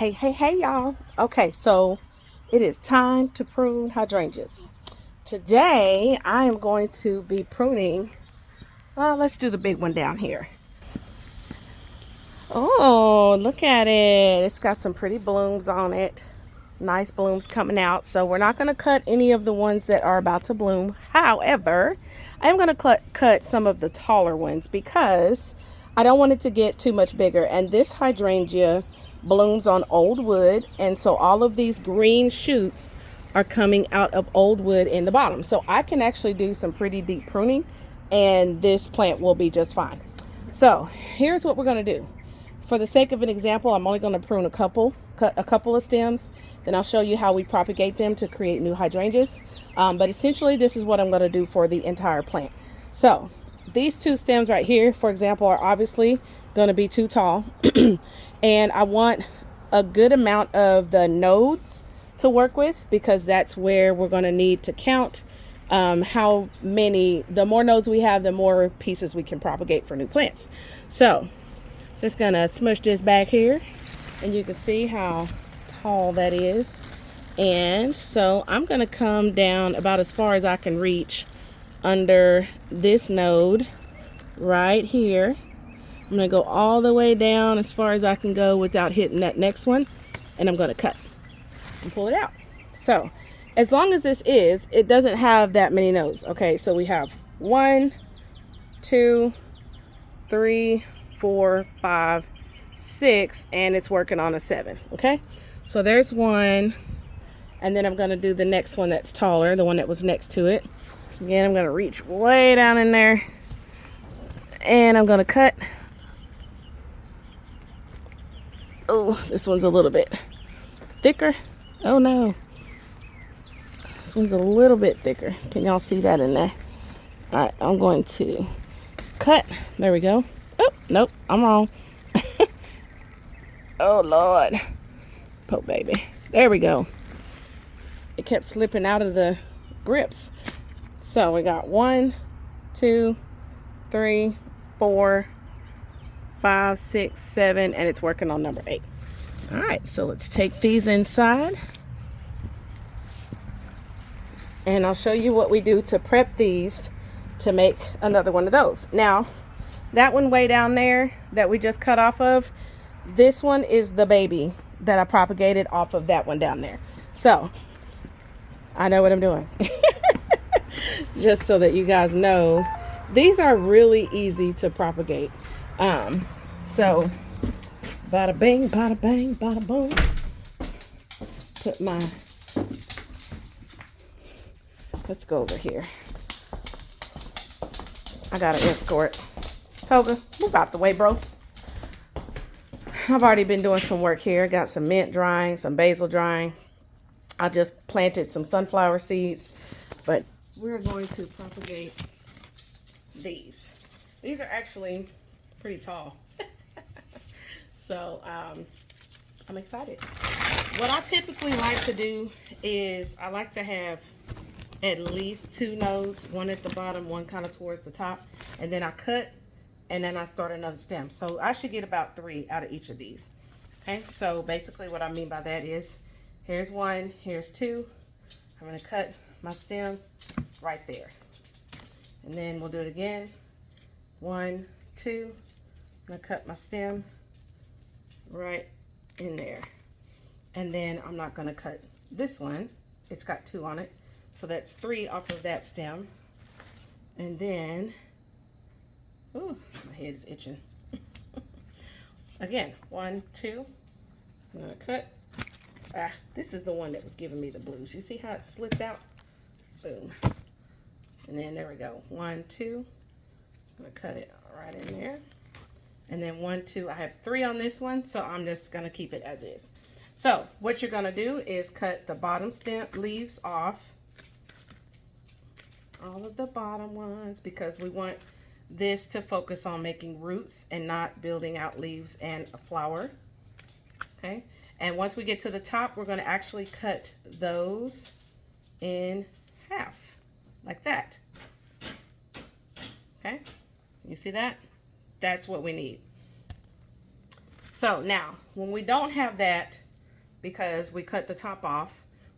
Hey, y'all. Okay, so it is time to prune hydrangeas. Today, I am going to be pruning. Let's do the big one down here. Oh, look at it. It's got some pretty blooms on it. Nice blooms coming out. So we're not going to cut any of the ones that are about to bloom. However, I'm going to cut some of the taller ones because I don't want it to get too much bigger. And this hydrangea blooms on old wood, and so all of these green shoots are coming out of old wood in the bottom. So I can actually do some pretty deep pruning, and this plant will be just fine. So here's what we're going to do. For the sake of an example, I'm only going to prune cut a couple of stems. Then I'll show you how we propagate them to create new hydrangeas. But essentially, this is what I'm going to do for the entire plant. So these two stems right here, for example, are obviously going to be too tall. And I want a good amount of the nodes to work with, because that's where we're going to need to count how many. The more nodes we have, the more pieces we can propagate for new plants. So just gonna smush this back here, and you can see how tall that is. And so I'm gonna come down about as far as I can reach under this node right here. I'm gonna go all the way down as far as I can go without hitting that next one, and I'm gonna cut and pull it out. So as long as it doesn't have that many nodes. Okay, so we have 1, 2, 3, 4, 5, 6, and it's working on a 7. Okay, so there's one, and then I'm going to do the next one that's taller, the one that was next to it. Again, I'm going to reach way down in there, and I'm going to cut. Oh, this one's a little bit thicker. Oh no, this one's a little bit thicker. Can y'all see that in there? All right, I'm going to cut. There we go. Oh, nope, I'm wrong. Oh, Lord. Poor baby. There we go. It kept slipping out of the grips. So we got 1, 2, 3, 4, 5, 6, 7, and it's working on number 8. All right, so let's take these inside, and I'll show you what we do to prep these to make another one of those. Now, that one way down there that we just cut off of, this one is the baby that I propagated off of that one down there. So I know what I'm doing. Just so that you guys know, these are really easy to propagate. So bada bing, bada bang, bada boom. Let's go over here. I got an escort. Toga, move out the way, bro. I've already been doing some work here. Got some mint drying, some basil drying. I just planted some sunflower seeds, but we're going to propagate these. These are actually pretty tall. So I'm excited. What I typically like to do is I like to have at least 2 nodes, one at the bottom, one kind of towards the top, and then I cut, and then I start another stem. So I should get about 3 out of each of these. Okay, so basically what I mean by that is, here's 1, here's 2. I'm gonna cut my stem right there. And then we'll do it again. 1, 2, I'm gonna cut my stem right in there. And then I'm not gonna cut this one. It's got 2 on it. So that's 3 off of that stem. And then, ooh, my head is itching. Again, 1, 2, I'm gonna cut. This is the one that was giving me the blues. You see how it slipped out? Boom. And then there we go. 1, 2, I'm gonna cut it right in there. And then 1, 2, I have 3 on this one, so I'm just gonna keep it as is. So what you're gonna do is cut the bottom stem leaves off. All of the bottom ones, because we want this to focus on making roots and not building out leaves and a flower. Okay, and once we get to the top, we're going to actually cut those in half like that. Okay, you see that? That's what we need. So now when we don't have that, because we cut the top off.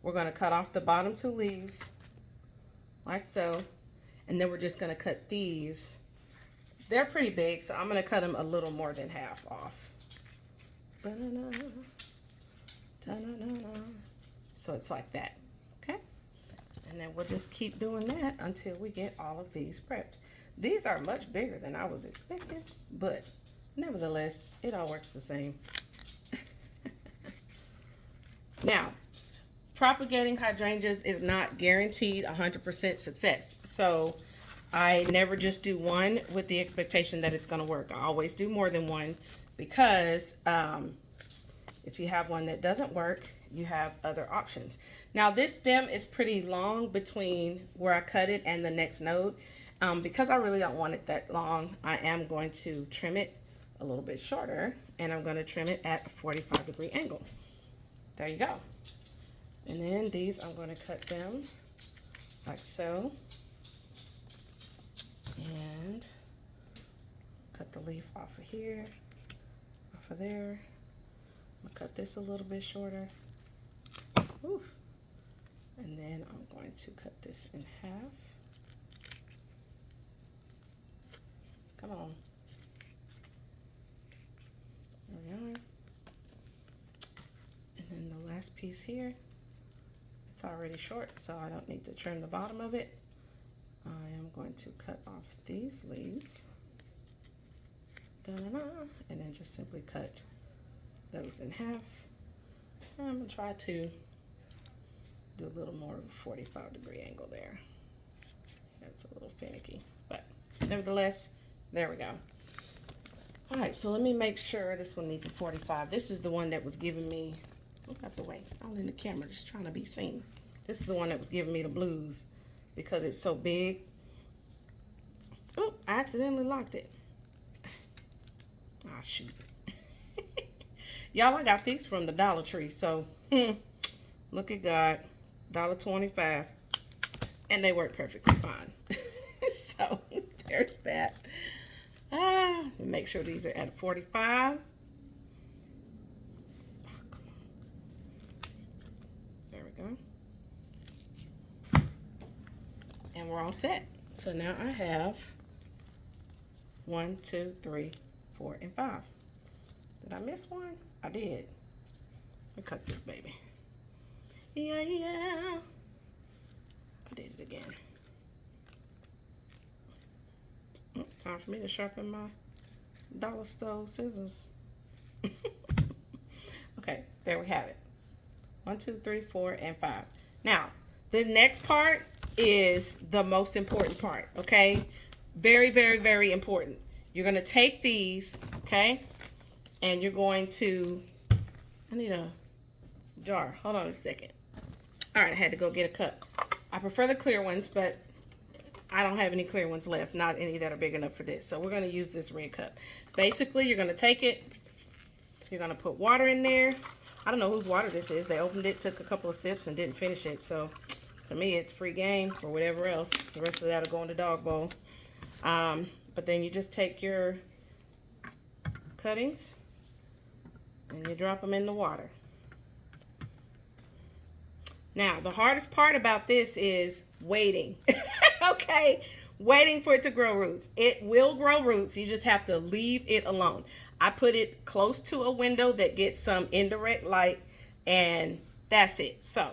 We're going to cut off the bottom 2 leaves like so, and then we're just going to cut these. They're pretty big, so I'm going to cut them a little more than half off. So it's like that, okay? And then we'll just keep doing that until we get all of these prepped. These are much bigger than I was expecting, but nevertheless, it all works the same. Now, propagating hydrangeas is not guaranteed 100% success. So I never just do one with the expectation that it's going to work. I always do more than one, because if you have one that doesn't work, you have other options. Now this stem is pretty long between where I cut it and the next node. Because I really don't want it that long, I am going to trim it a little bit shorter, and I'm going to trim it at a 45-degree angle. There you go. And then these, I'm going to cut them like so. And cut the leaf off of here, off of there. I'm going to cut this a little bit shorter. Ooh. And then I'm going to cut this in half. Come on. There we are. And then the last piece here, it's already short, so I don't need to trim the bottom of it. I am going to cut off these leaves. Da-da-da, and then just simply cut those in half. And I'm going to try to do a little more of a 45-degree angle there. That's a little finicky, but nevertheless, there we go. All right, so let me make sure this one needs a 45. This is the one that was giving me, look out the way, all in the camera, just trying to be seen. This is the one that was giving me the blues because it's so big. Oh, I accidentally locked it. Ah, shoot. Y'all, I got these from the Dollar Tree, so look at God, $1.25, and they work perfectly fine. So there's that. Make sure these are at 45. Oh, come on. There we go. And we're all set. So now I have 1, 2, 3, 4, and 5. Did I miss one? I did. Let me cut this baby. Yeah, yeah. I did it again. Time for me to sharpen my dollar store scissors. Okay, there we have it. 1, 2, 3, 4, and 5. Now, the next part is the most important part, okay? Very, very, very important. You're going to take these, okay? And you're going to, I need a jar. Hold on a second. All right, I had to go get a cup. I prefer the clear ones, but I don't have any clear ones left, not any that are big enough for this. So we're going to use this red cup. Basically, you're going to take it, you're going to put water in there. I don't know whose water this is. They opened it, took a couple of sips, and didn't finish it. So to me, it's free game or whatever else. The rest of that will go in the dog bowl. But then you just take your cuttings and you drop them in the water. Now, the hardest part about this is waiting. Okay, waiting for it to grow roots. It will grow roots. You just have to leave it alone. I put it close to a window that gets some indirect light, and that's it. So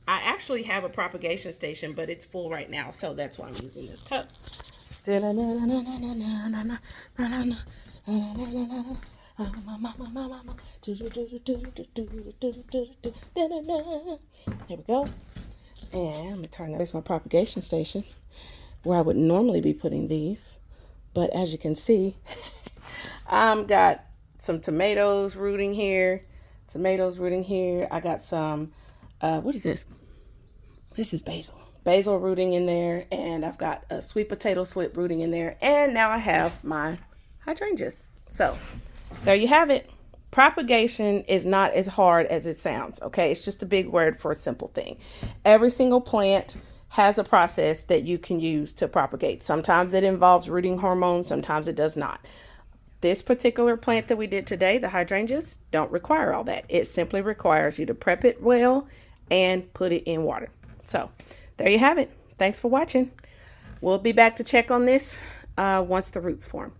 I actually have a propagation station, but it's full right now, so that's why I'm using this cup. Here we go. And I'm gonna turn that. There's my propagation station where I would normally be putting these, but as you can see, got some tomatoes rooting here, I got some what is this? This is basil rooting in there, and I've got a sweet potato slip rooting in there, and now I have my hydrangeas. So there you have it. Propagation is not as hard as it sounds, okay? It's just a big word for a simple thing. Every single plant has a process that you can use to propagate. Sometimes it involves rooting hormones, sometimes it does not. This particular plant that we did today, the hydrangeas, don't require all that. It simply requires you to prep it well and put it in water. So there you have it. Thanks for watching. We'll be back to check on this once the roots form.